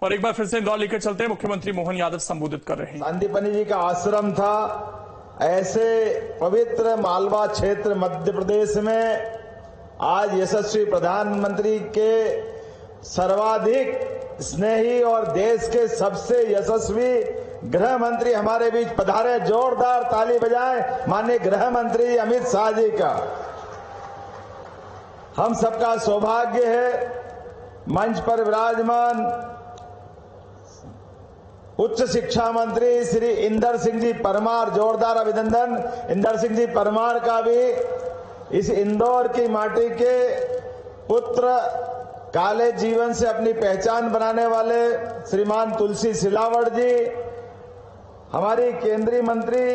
और एक बार फिर से इंदौर लेकर चलते हैं। मुख्यमंत्री मोहन यादव संबोधित कर रहे हैं। सांदीपनि जी का आश्रम था। ऐसे पवित्र मालवा क्षेत्र मध्य प्रदेश में आज यशस्वी प्रधानमंत्री के सर्वाधिक स्नेही और देश के सबसे यशस्वी गृह मंत्री हमारे बीच पधारे। जोरदार ताली बजाएं माननीय गृह मंत्री अमित शाह जी का। हम सबका सौभाग्य है मंच पर विराजमान उच्च शिक्षा मंत्री श्री इंदर सिंह जी परमार, जोरदार अभिनंदन इंदर सिंह जी परमार का भी। इस इंदौर की माटी के पुत्र, कॉलेज जीवन से अपनी पहचान बनाने वाले श्रीमान तुलसी सिलावट जी, हमारी केंद्रीय मंत्री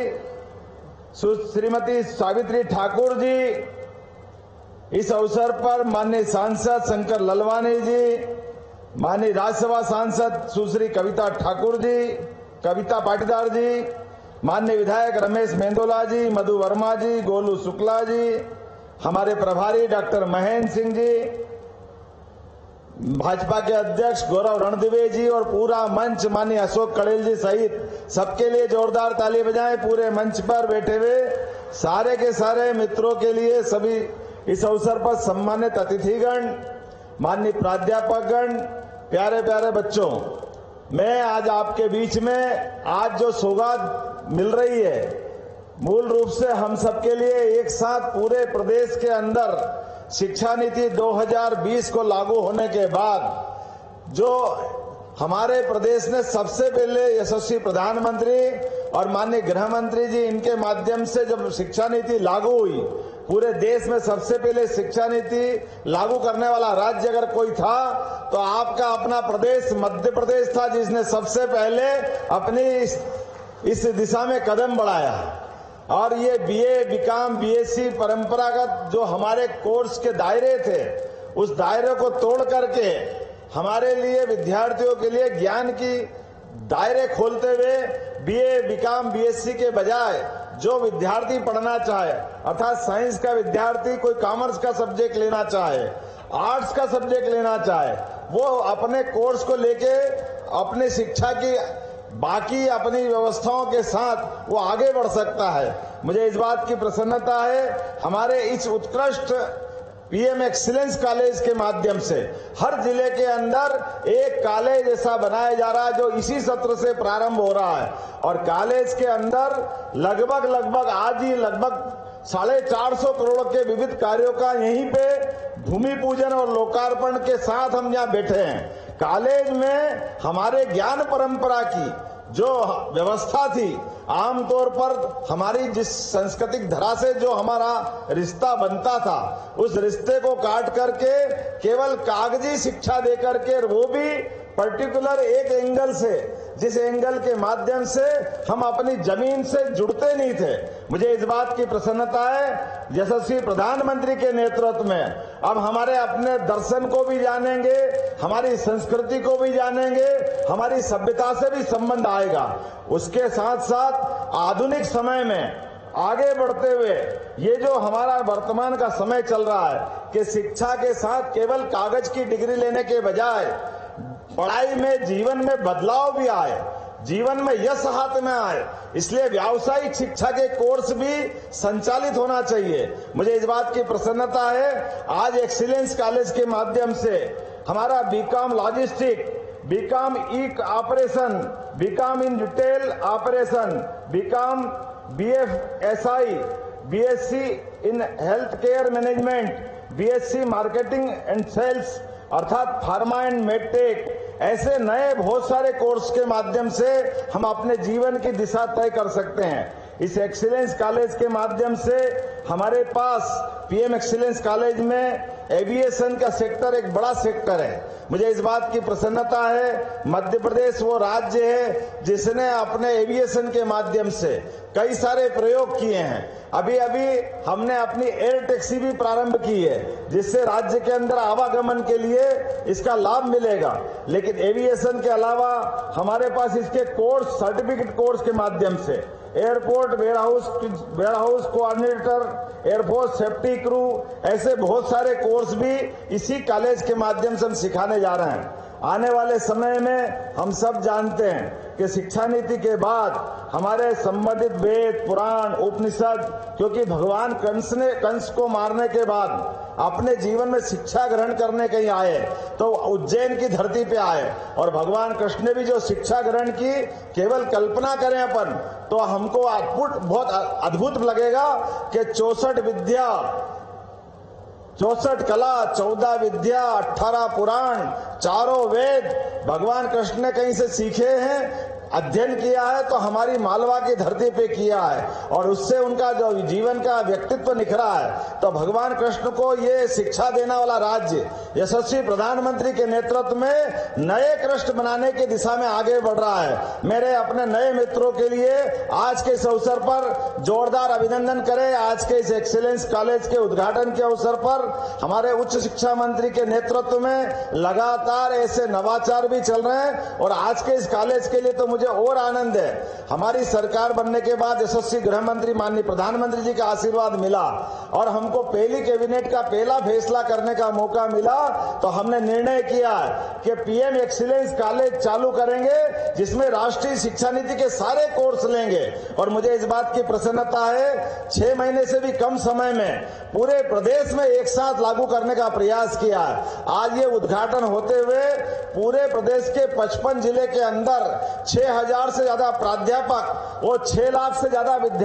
श्रीमती सावित्री ठाकुर जी, इस अवसर पर माननीय सांसद शंकर ललवानी जी, माननीय राज्यसभा सांसद सुश्री कविता ठाकुर जी, कविता पाटीदार जी, माननीय विधायक रमेश मेंदोला जी, मधु वर्मा जी, गोलू शुक्ला जी, हमारे प्रभारी डॉक्टर महेंद्र सिंह जी, भाजपा के अध्यक्ष गौरव रणदिवे जी और पूरा मंच माननीय अशोक कड़ेल जी सहित सबके लिए जोरदार ताली बजाएं। पूरे मंच पर बैठे हुए सारे के सारे मित्रों के लिए, सभी इस अवसर पर सम्मानित अतिथिगण, माननीय प्राध्यापकगण, प्यारे प्यारे बच्चों, मैं आज आपके बीच में आज जो सौगात मिल रही है, मूल रूप से हम सबके लिए एक साथ पूरे प्रदेश के अंदर शिक्षा नीति 2020 को लागू होने के बाद जो हमारे प्रदेश ने सबसे पहले यशस्वी प्रधानमंत्री और माननीय गृह मंत्री जी, इनके माध्यम से जब शिक्षा नीति लागू हुई, पूरे देश में सबसे पहले शिक्षा नीति लागू करने वाला राज्य अगर कोई था तो आपका अपना प्रदेश मध्य प्रदेश था, जिसने सबसे पहले अपनी इस दिशा में कदम बढ़ाया। और ये बीए, बीकॉम, बीएससी परंपरागत जो हमारे कोर्स के दायरे थे, उस दायरे को तोड़ करके हमारे लिए विद्यार्थियों के लिए ज्ञान की दायरे खोलते हुए बीए, बीकॉम, बीएससी के बजाय जो विद्यार्थी पढ़ना चाहे, अर्थात साइंस का विद्यार्थी कोई कॉमर्स का सब्जेक्ट लेना चाहे, आर्ट्स का सब्जेक्ट लेना चाहे, वो अपने कोर्स को लेके अपनी शिक्षा की बाकी अपनी व्यवस्थाओं के साथ वो आगे बढ़ सकता है। मुझे इस बात की प्रसन्नता है, हमारे इस उत्कृष्ट पीएम एक्सीलेंस कॉलेज के माध्यम से हर जिले के अंदर एक कॉलेज ऐसा बनाया जा रहा है जो इसी सत्र से प्रारंभ हो रहा है। और कॉलेज के अंदर लगभग आज ही लगभग 450 करोड़ के विविध कार्यों का यहीं पे भूमि पूजन और लोकार्पण के साथ हम यहाँ बैठे हैं। कॉलेज में हमारे ज्ञान परंपरा की जो व्यवस्था थी, आमतौर पर हमारी जिस सांस्कृतिक धरा से जो हमारा रिश्ता बनता था, उस रिश्ते को काट करके केवल कागजी शिक्षा दे करके, वो भी पर्टिकुलर एक एंगल से, जिस एंगल के माध्यम से हम अपनी जमीन से जुड़ते नहीं थे। मुझे इस बात की प्रसन्नता है यशस्वी प्रधानमंत्री के नेतृत्व में अब हमारे अपने दर्शन को भी जानेंगे, हमारी संस्कृति को भी जानेंगे, हमारी सभ्यता से भी संबंध आएगा। उसके साथ साथ आधुनिक समय में आगे बढ़ते हुए ये जो हमारा वर्तमान का समय चल रहा है कि शिक्षा के साथ केवल कागज की डिग्री लेने के बजाय पढ़ाई में जीवन में बदलाव भी आए, जीवन में यश हाथ में आए, इसलिए व्यावसायिक शिक्षा के कोर्स भी संचालित होना चाहिए। मुझे इस बात की प्रसन्नता है आज एक्सीलेंस कॉलेज के माध्यम से हमारा BCom logistic, BCom e operation, BCom in retail operation, BCom BFSI, BSc in health care management, BSc marketing and sales अर्थात फार्मा एंड मेडटेक, ऐसे नए बहुत सारे कोर्स के माध्यम से हम अपने जीवन की दिशा तय कर सकते हैं। इस एक्सीलेंस कॉलेज के माध्यम से हमारे पास पीएम एक्सीलेंस कॉलेज में एविएशन का सेक्टर एक बड़ा सेक्टर है। मुझे इस बात की प्रसन्नता है मध्य प्रदेश वो राज्य है जिसने अपने एविएशन के माध्यम से कई सारे प्रयोग किए हैं। अभी हमने अपनी एयर टैक्सी भी प्रारंभ की है, जिससे राज्य के अंदर आवागमन के लिए इसका लाभ मिलेगा। लेकिन एविएशन के अलावा हमारे पास इसके कोर्स, सर्टिफिकेट कोर्स के माध्यम से airport warehouse coordinator, air force safety crew, ऐसे बहुत सारे कोर्स भी इसी कॉलेज के माध्यम से हम सिखाने जा रहे हैं। आने वाले समय में हम सब जानते हैं कि शिक्षा नीति के बाद हमारे संबंधित वेद, पुराण, उपनिषद, क्योंकि भगवान कंस को मारने के बाद अपने जीवन में शिक्षा ग्रहण करने कहीं आए तो उज्जैन की धरती पे आए, और भगवान कृष्ण ने भी जो शिक्षा ग्रहण की, केवल कल्पना करें अपन तो हमको बहुत अद्भुत लगेगा कि 64 विद्या, 64 कला, 14 विद्या, 18 पुराण, चारों वेद भगवान कृष्ण ने कहीं से सीखे हैं, अध्ययन किया है तो हमारी मालवा की धरती पे किया है, और उससे उनका जो जीवन का व्यक्तित्व निखरा है। तो भगवान कृष्ण को ये शिक्षा देने वाला राज्य यशस्वी प्रधानमंत्री के नेतृत्व में नए कृष्ण बनाने की दिशा में आगे बढ़ रहा है। मेरे अपने नए मित्रों के लिए आज के इस अवसर पर जोरदार अभिनंदन करें। आज के इस एक्सीलेंस कॉलेज के उद्घाटन के अवसर पर हमारे उच्च शिक्षा मंत्री के नेतृत्व में लगातार ऐसे नवाचार भी चल रहे हैं, और आज के इस कॉलेज के लिए तो मुझे और आनंद है। हमारी सरकार बनने के बाद यशस्वी गृह मंत्री माननीय प्रधानमंत्री जी का आशीर्वाद मिला और हमको पहली कैबिनेट का पहला फैसला करने का मौका मिला, तो हमने निर्णय किया कि पीएम एक्सीलेंस कॉलेज चालू करेंगे जिसमें राष्ट्रीय शिक्षा नीति के सारे कोर्स लेंगे। और मुझे इस बात की प्रसन्नता है, 6 महीने से भी कम समय में पूरे प्रदेश में एक साथ लागू करने का प्रयास किया है। आज ये उद्घाटन होते हुए पूरे प्रदेश के 55 जिले के अंदर 6000 से ज्यादा प्राध्यापक और 6 लाख से ज्यादा विद्यार्थी